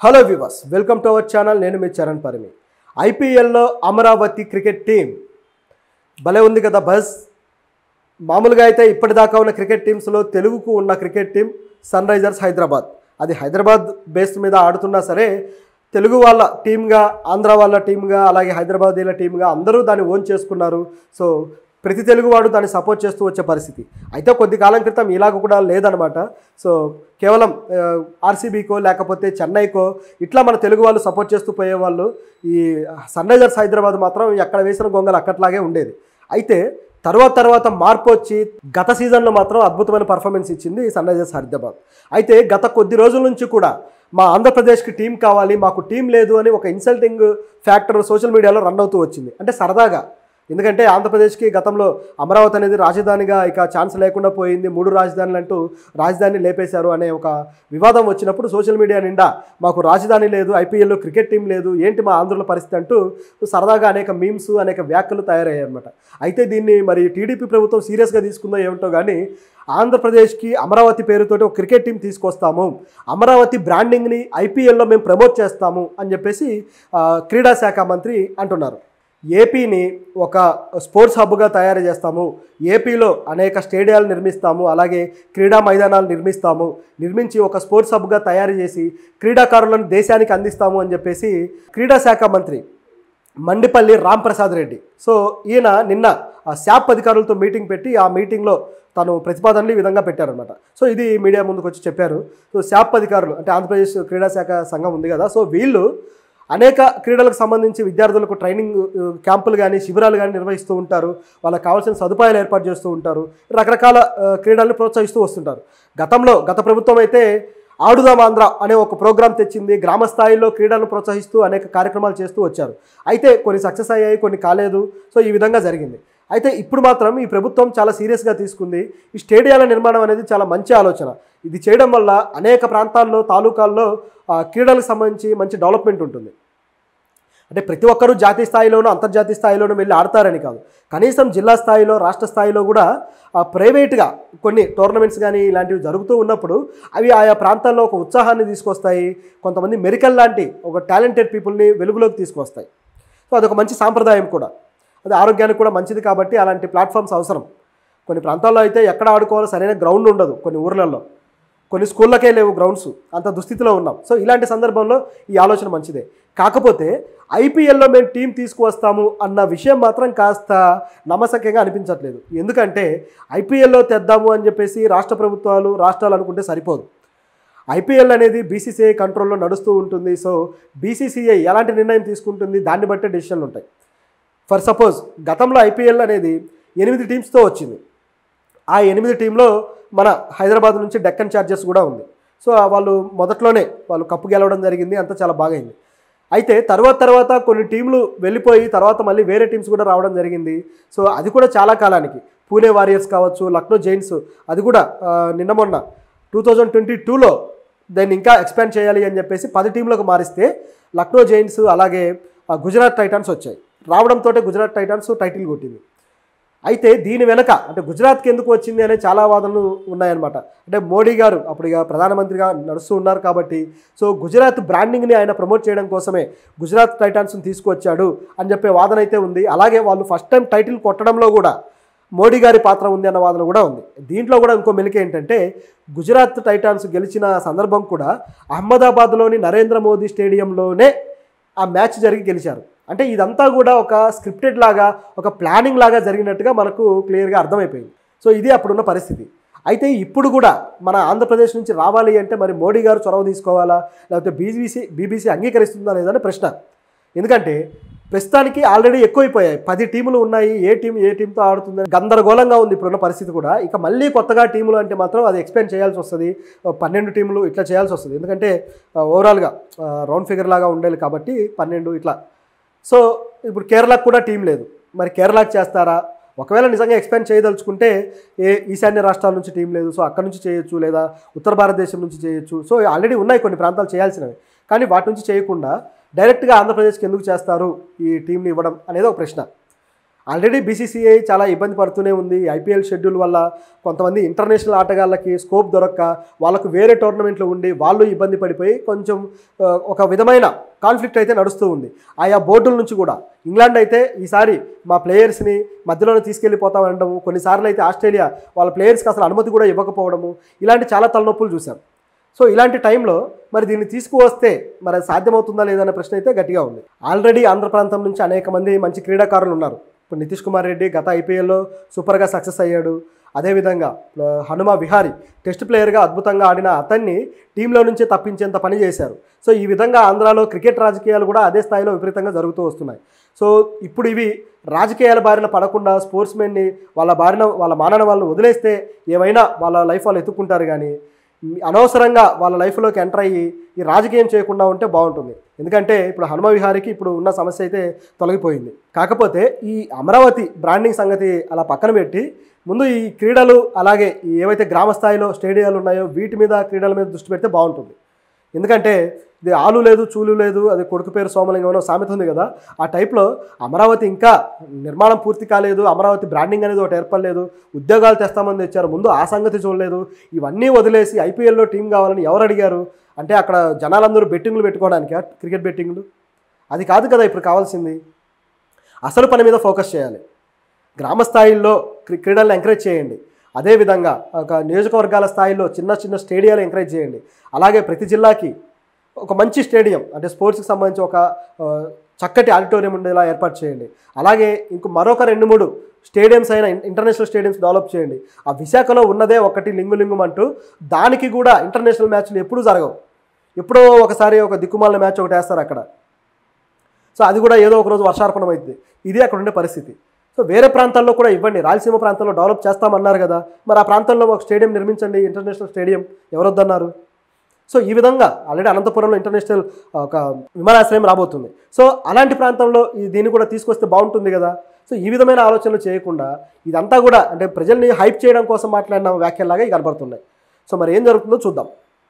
Hello viewers, welcome to our channel. నేను మీ చరణ్ పరిమి. ఐపీఎల్లో Amaravati cricket team భలే ఉంది కదా బస్. మామూలుగా అయితే ఇప్పటిదాకా ఉన్న క్రికెట్ టీమ్స్లో తెలుగుకు ఉన్న cricket team Sunrisers Hyderabad. అది హైదరాబాద్ బేస్ మీద ఆడుతున్నా సరే తెలుగు వాళ్ళ టీమ్గా, ఆంధ్ర వాళ్ళ టీమ్గా, అలాగే హైదరాబాదీల టీమ్గా అందరూ దాన్ని ఓన్ చేసుకున్నారు. సో ప్రతి తెలుగువాడు దాన్ని సపోర్ట్ చేస్తూ వచ్చే పరిస్థితి. అయితే కొద్ది కాలం క్రితం ఇలాగ కూడా లేదనమాట. సో కేవలం ఆర్సీబీకో లేకపోతే చెన్నైకో ఇట్లా మన తెలుగు వాళ్ళు సపోర్ట్ చేస్తూ పోయేవాళ్ళు. ఈ సన్ రైజర్స్ హైదరాబాద్ మాత్రం ఎక్కడ వేసిన గొంగలు అక్కట్లాగే ఉండేది. అయితే తర్వాత మార్పు వచ్చి గత సీజన్లో మాత్రం అద్భుతమైన పర్ఫార్మెన్స్ ఇచ్చింది సన్ రైజర్స్ హైదరాబాద్. అయితే గత కొద్ది రోజుల నుంచి కూడా మా ఆంధ్రప్రదేశ్కి టీం కావాలి, మాకు టీం లేదు అని ఒక ఇన్సల్టింగ్ ఫ్యాక్టర్ సోషల్ మీడియాలో రన్ అవుతూ వచ్చింది. అంటే సరదాగా, ఎందుకంటే ఆంధ్రప్రదేశ్కి గతంలో అమరావతి అనేది రాజధానిగా ఇక ఛాన్స్ లేకుండా పోయింది, 3 రాజధానులు అంటూ రాజధాని లేపేశారు అనే ఒక వివాదం వచ్చినప్పుడు సోషల్ మీడియా నిండా మాకు రాజధాని లేదు, ఐపీఎల్లో క్రికెట్ టీం లేదు, ఏంటి మా ఆంధ్రుల పరిస్థితి అంటూ సరదాగా అనేక మీమ్స్, అనేక వ్యాఖ్యలు తయారయ్యాయి అనమాట. అయితే దీన్ని మరి టీడీపీ ప్రభుత్వం సీరియస్గా తీసుకుందో ఏమిటో కానీ ఆంధ్రప్రదేశ్కి అమరావతి పేరుతోటి ఒక క్రికెట్ టీం తీసుకొస్తాము, అమరావతి బ్రాండింగ్ని ఐపీఎల్లో మేము ప్రమోట్ చేస్తాము అని చెప్పేసి క్రీడా శాఖ మంత్రి అంటున్నారు. ఏపీని ఒక స్పోర్ట్స్ హబ్గా తయారు చేస్తాము, ఏపీలో అనేక స్టేడియాలు నిర్మిస్తాము, అలాగే క్రీడా మైదానాలు నిర్మించి ఒక స్పోర్ట్స్ హబ్గా తయారు చేసి క్రీడాకారులను దేశానికి అందిస్తాము అని చెప్పేసి క్రీడా శాఖ మంత్రి మండిపల్లి రాంప్రసాద్ రెడ్డి. సో ఈయన నిన్న శాప్ అధికారులతో మీటింగ్ పెట్టి ఆ మీటింగ్లో తను ప్రతిపాదనలు ఈ విధంగా పెట్టారనమాట. సో ఇది మీడియా ముందుకు వచ్చి చెప్పారు. సో శాప్ అధికారులు అంటే ఆంధ్రప్రదేశ్ క్రీడా శాఖ సంఘం ఉంది కదా, సో వీళ్ళు అనేక క్రీడలకు సంబంధించి విద్యార్థులకు ట్రైనింగ్ క్యాంపులు కానీ శిబిరాలు కానీ నిర్వహిస్తూ ఉంటారు, వాళ్ళకి కావాల్సిన సదుపాయాలు ఏర్పాటు చేస్తూ ఉంటారు, రకరకాల క్రీడలను ప్రోత్సహిస్తూ వస్తుంటారు. గత ప్రభుత్వం అయితే ఆడుదాం ఆంధ్ర అనే ఒక ప్రోగ్రాం తెచ్చింది, గ్రామ స్థాయిలో క్రీడలను ప్రోత్సహిస్తూ అనేక కార్యక్రమాలు చేస్తూ వచ్చారు. అయితే కొన్ని సక్సెస్ అయ్యాయి, కొన్ని కాలేదు. సో ఈ విధంగా జరిగింది. అయితే ఇప్పుడు మాత్రం ఈ ప్రభుత్వం చాలా సీరియస్గా తీసుకుంది. ఈ స్టేడియాల నిర్మాణం అనేది చాలా మంచి ఆలోచన. ఇది చేయడం వల్ల అనేక ప్రాంతాల్లో, తాలూకాల్లో క్రీడలకు సంబంధించి మంచి డెవలప్మెంట్ ఉంటుంది. అంటే ప్రతి ఒక్కరూ జాతీయ స్థాయిలోనూ అంతర్జాతీయ స్థాయిలోనూ వెళ్ళి ఆడతారని కాదు, కనీసం జిల్లా స్థాయిలో, రాష్ట్ర స్థాయిలో కూడా ప్రైవేట్గా కొన్ని టోర్నమెంట్స్ కానీ ఇలాంటివి జరుగుతూ ఉన్నప్పుడు అవి ఆయా ప్రాంతాల్లో ఒక ఉత్సాహాన్ని తీసుకొస్తాయి, కొంతమంది మెరికల్ లాంటి ఒక టాలెంటెడ్ పీపుల్ని వెలుగులోకి తీసుకొస్తాయి. సో అదొక మంచి సాంప్రదాయం కూడా, అది ఆరోగ్యానికి కూడా మంచిది. కాబట్టి అలాంటి ప్లాట్ఫామ్స్ అవసరం. కొన్ని ప్రాంతాల్లో అయితే ఎక్కడ ఆడుకోవాలో సరైన గ్రౌండ్ ఉండదు, కొన్ని ఊర్లలో, కొన్ని స్కూళ్ళకే లేవు గ్రౌండ్స్, అంత దుస్థితిలో ఉన్నాం. సో ఇలాంటి సందర్భంలో ఈ ఆలోచన మంచిదే. కాకపోతే ఐపీఎల్లో మేము టీం తీసుకువస్తాము అన్న విషయం మాత్రం కాస్త నమ్మశక్యంగా అనిపించట్లేదు. ఎందుకంటే ఐపీఎల్లో తెద్దాము అని చెప్పేసి రాష్ట్ర ప్రభుత్వాలు, రాష్ట్రాలు అనుకుంటే సరిపోదు. ఐపీఎల్ అనేది బీసీసీఐ కంట్రోల్లో నడుస్తూ ఉంటుంది. సో బీసీసీఐ ఎలాంటి నిర్ణయం తీసుకుంటుంది దాన్ని బట్టే డెసిషన్లు ఉంటాయి. ఫర్ సపోజ్ గతంలో ఐపీఎల్ అనేది 8 టీమ్స్తో వచ్చింది. ఆ 8 టీంలో మన హైదరాబాద్ నుంచి డెక్కన్ చార్జర్స్ కూడా ఉంది. సో వాళ్ళు మొదట్లోనే వాళ్ళు కప్పు గెలవడం జరిగింది, అంతా చాలా బాగైంది. అయితే తర్వాత కొన్ని టీంలు వెళ్ళిపోయి తర్వాత మళ్ళీ వేరే టీమ్స్ కూడా రావడం జరిగింది. సో అది కూడా చాలా కాలానికి పూణే వారియర్స్ కావచ్చు, లక్నో జైంట్స్, అది కూడా నిన్న మొన్న 2022లో దాన్ని ఇంకా ఎక్స్పాండ్ చేయాలి అని చెప్పేసి 10 టీంలకు మారిస్తే లక్నో జైంట్స్ అలాగే గుజరాత్ టైటాన్స్ వచ్చాయి. రావడంతో గుజరాత్ టైటాన్స్ టైటిల్ కొట్టింది. అయితే దీని వెనక అంటే గుజరాత్కి ఎందుకు వచ్చింది అనే చాలా వాదనలు ఉన్నాయన్నమాట. అంటే మోడీ గారు అప్పుడు ఇక ప్రధానమంత్రిగా నడుస్తూ ఉన్నారు కాబట్టి, సో గుజరాత్ బ్రాండింగ్ని ఆయన ప్రమోట్ చేయడం కోసమే గుజరాత్ టైటాన్స్ని తీసుకువచ్చాడు అని చెప్పే వాదన అయితే ఉంది. అలాగే వాళ్ళు ఫస్ట్ టైం టైటిల్ కొట్టడంలో కూడా మోడీ గారి పాత్ర ఉంది అన్న వాదన కూడా ఉంది. దీంట్లో కూడా ఇంకో మెలిక ఏంటంటే గుజరాత్ టైటాన్స్ గెలిచిన సందర్భం కూడా అహ్మదాబాద్లోని నరేంద్ర మోదీ స్టేడియంలోనే ఆ మ్యాచ్ జరిగి గెలిచారు. అంటే ఇదంతా కూడా ఒక స్క్రిప్టెడ్ లాగా, ఒక ప్లానింగ్ లాగా జరిగినట్టుగా మనకు క్లియర్గా అర్థమైపోయింది. సో ఇది అప్పుడున్న పరిస్థితి. అయితే ఇప్పుడు కూడా మన ఆంధ్రప్రదేశ్ నుంచి రావాలి అంటే మరి మోడీ గారు చొరవ తీసుకోవాలా, లేకపోతే బీబీసీ అంగీకరిస్తుందా లేదని ప్రశ్న. ఎందుకంటే ప్రస్తుతానికి ఆల్రెడీ ఎక్కువైపోయాయి, 10 టీములు ఉన్నాయి, ఏ టీంతో ఆడుతుందని గందరగోళంగా ఉంది ఇప్పుడున్న పరిస్థితి కూడా. ఇక మళ్ళీ కొత్తగా టీములు అంటే మాత్రం అది ఎక్స్పాండ్ చేయాల్సి వస్తుంది, 12 టీములు ఇట్లా చేయాల్సి వస్తుంది. ఎందుకంటే ఓవరాల్గా రౌండ్ ఫిగర్ లాగా ఉండాలి కాబట్టి 12 ఇట్లా. సో ఇప్పుడు కేరళకు కూడా టీం లేదు, మరి కేరళకు చేస్తారా? ఒకవేళ నిజంగా ఎక్స్పాండ్ చేయదలుచుకుంటే ఈశాన్య రాష్ట్రాల నుంచి టీం లేదు, సో అక్కడ నుంచి చేయొచ్చు, లేదా ఉత్తర భారతదేశం నుంచి చేయొచ్చు. సో ఆల్రెడీ ఉన్నాయి కొన్ని ప్రాంతాలు చేయాల్సినవి, కానీ వాటి నుంచి చేయకుండా డైరెక్ట్గా ఆంధ్రప్రదేశ్కి ఎందుకు చేస్తారు ఈ టీంని ఇవ్వడం అనేది ఒక ప్రశ్న. ఆల్రెడీ బీసీసీఐ చాలా ఇబ్బంది పడుతూనే ఉంది. ఐపీఎల్ షెడ్యూల్ వల్ల కొంతమంది ఇంటర్నేషనల్ ఆటగాళ్ళకి స్కోప్ దొరక్క వాళ్ళకు వేరే టోర్నమెంట్లు ఉండి వాళ్ళు ఇబ్బంది పడిపోయి కొంచెం ఒక విధమైన కాన్ఫ్లిక్ట్ అయితే నడుస్తూ ఉంది. ఆయా బోర్డుల నుంచి కూడా ఇంగ్లాండ్ అయితే ఈసారి మా ప్లేయర్స్ని మధ్యలోనే తీసుకెళ్ళిపోతామనడము, కొన్నిసార్లు అయితే ఆస్ట్రేలియా వాళ్ళ ప్లేయర్స్కి అసలు అనుమతి కూడా ఇవ్వకపోవడము, ఇలాంటి చాలా తలనొప్పులు చూసాం. సో ఇలాంటి టైంలో మరి దీన్ని తీసుకువస్తే మరి అది సాధ్యమవుతుందా లేదనే ప్రశ్న అయితే గట్టిగా ఉంది. ఆల్రెడీ ఆంధ్ర ప్రాంతం నుంచి అనేక మంది మంచి క్రీడాకారులు ఉన్నారు. ఇప్పుడు నితీష్ కుమార్ రెడ్డి గత ఐపీఎల్లో సూపర్గా సక్సెస్ అయ్యాడు. అదేవిధంగా హనుమా విహారీ టెస్ట్ ప్లేయర్గా అద్భుతంగా ఆడిన అతన్ని టీంలో నుంచే తప్పించేంత పని చేశారు. సో ఈ విధంగా ఆంధ్రాలో క్రికెట్ రాజకీయాలు కూడా అదే స్థాయిలో విపరీతంగా జరుగుతూ వస్తున్నాయి. సో ఇప్పుడు ఇవి రాజకీయాల బారిన పడకుండా స్పోర్ట్స్మెన్ని వాళ్ళ మానవ వాళ్ళని వదిలేస్తే ఏమైనా వాళ్ళ లైఫ్ వాళ్ళు ఎత్తుక్కుంటారు. కానీ అనవసరంగా వాళ్ళ లైఫ్లోకి ఎంటర్ అయ్యి ఈ రాజకీయం చేయకుండా ఉంటే బాగుంటుంది. ఎందుకంటే ఇప్పుడు హనుమ విహారీకి ఇప్పుడు ఉన్న సమస్య అయితే తొలగిపోయింది. కాకపోతే ఈ అమరావతి బ్రాండింగ్ సంగతి అలా పక్కన పెట్టి ముందు ఈ క్రీడలు అలాగే ఏవైతే గ్రామ స్థాయిలో స్టేడియాలు ఉన్నాయో వీటి మీద క్రీడల మీద దృష్టి పెడితే బాగుంటుంది. ఎందుకంటే ఇది ఆలు లేదు చూలు లేదు, అది కొడుకు పేరు సోమలింగం అనో సామెత ఉంది కదా, ఆ టైప్లో అమరావతి ఇంకా నిర్మాణం పూర్తి కాలేదు, అమరావతి బ్రాండింగ్ అనేది ఒకటి ఏర్పడలేదు, ఉద్యోగాలు తెస్తామని తెచ్చారు, ముందు ఆ సంగతి చూడలేదు. ఇవన్నీ వదిలేసి ఐపీఎల్లో టీం కావాలని ఎవరు అడిగారు అంటే అక్కడ జనాలందరూ బెట్టింగ్లు పెట్టుకోవడానికి క్రికెట్ బెట్టింగ్లు అది కాదు కదా ఇప్పుడు కావాల్సింది. అసలు పని మీద ఫోకస్ చేయాలి. గ్రామ స్థాయిల్లో క్రీడలను ఎంకరేజ్ చేయండి. అదేవిధంగా ఒక నియోజకవర్గాల స్థాయిలో చిన్న చిన్న స్టేడియాలు ఎంకరేజ్ చేయండి. అలాగే ప్రతి జిల్లాకి ఒక మంచి స్టేడియం అంటే స్పోర్ట్స్కి సంబంధించి ఒక చక్కటి ఆడిటోరియం ఉండేలా ఏర్పాటు చేయండి. అలాగే మరొక 2-3 స్టేడియంస్ అయినా ఇంటర్నేషనల్ స్టేడియంస్ డెవలప్ చేయండి. ఆ విశాఖలో ఉన్నదే ఒకటి లింగులింగం అంటూ, దానికి కూడా ఇంటర్నేషనల్ మ్యాచ్లు ఎప్పుడూ జరగవు. ఎప్పుడో ఒకసారి ఒక దిక్కుమాలిన మ్యాచ్ ఒకటి వేస్తారు అక్కడ. సో అది కూడా ఏదో ఒక రోజు వర్షార్పణం అవుతుంది. ఇది అక్కడ ఉండే పరిస్థితి. సో వేరే ప్రాంతాల్లో కూడా ఇవ్వండి. రాయలసీమ ప్రాంతంలో డెవలప్ చేస్తామన్నారు కదా, మరి ఆ ప్రాంతంలో ఒక స్టేడియం నిర్మించండి, ఇంటర్నేషనల్ స్టేడియం. ఎవరొద్దన్నారు? సో ఈ విధంగా ఆల్రెడీ అనంతపురంలో ఇంటర్నేషనల్ ఒక విమానాశ్రయం రాబోతుంది. సో అలాంటి ప్రాంతంలో దీన్ని కూడా తీసుకొస్తే బాగుంటుంది కదా. సో ఈ విధమైన ఆలోచనలు చేయకుండా ఇదంతా కూడా అంటే ప్రజల్ని హైప్ చేయడం కోసం మాట్లాడిన వ్యాఖ్యలాగా కనబడుతున్నాయి. సో మరి ఏం జరుగుతుందో చూద్దాం.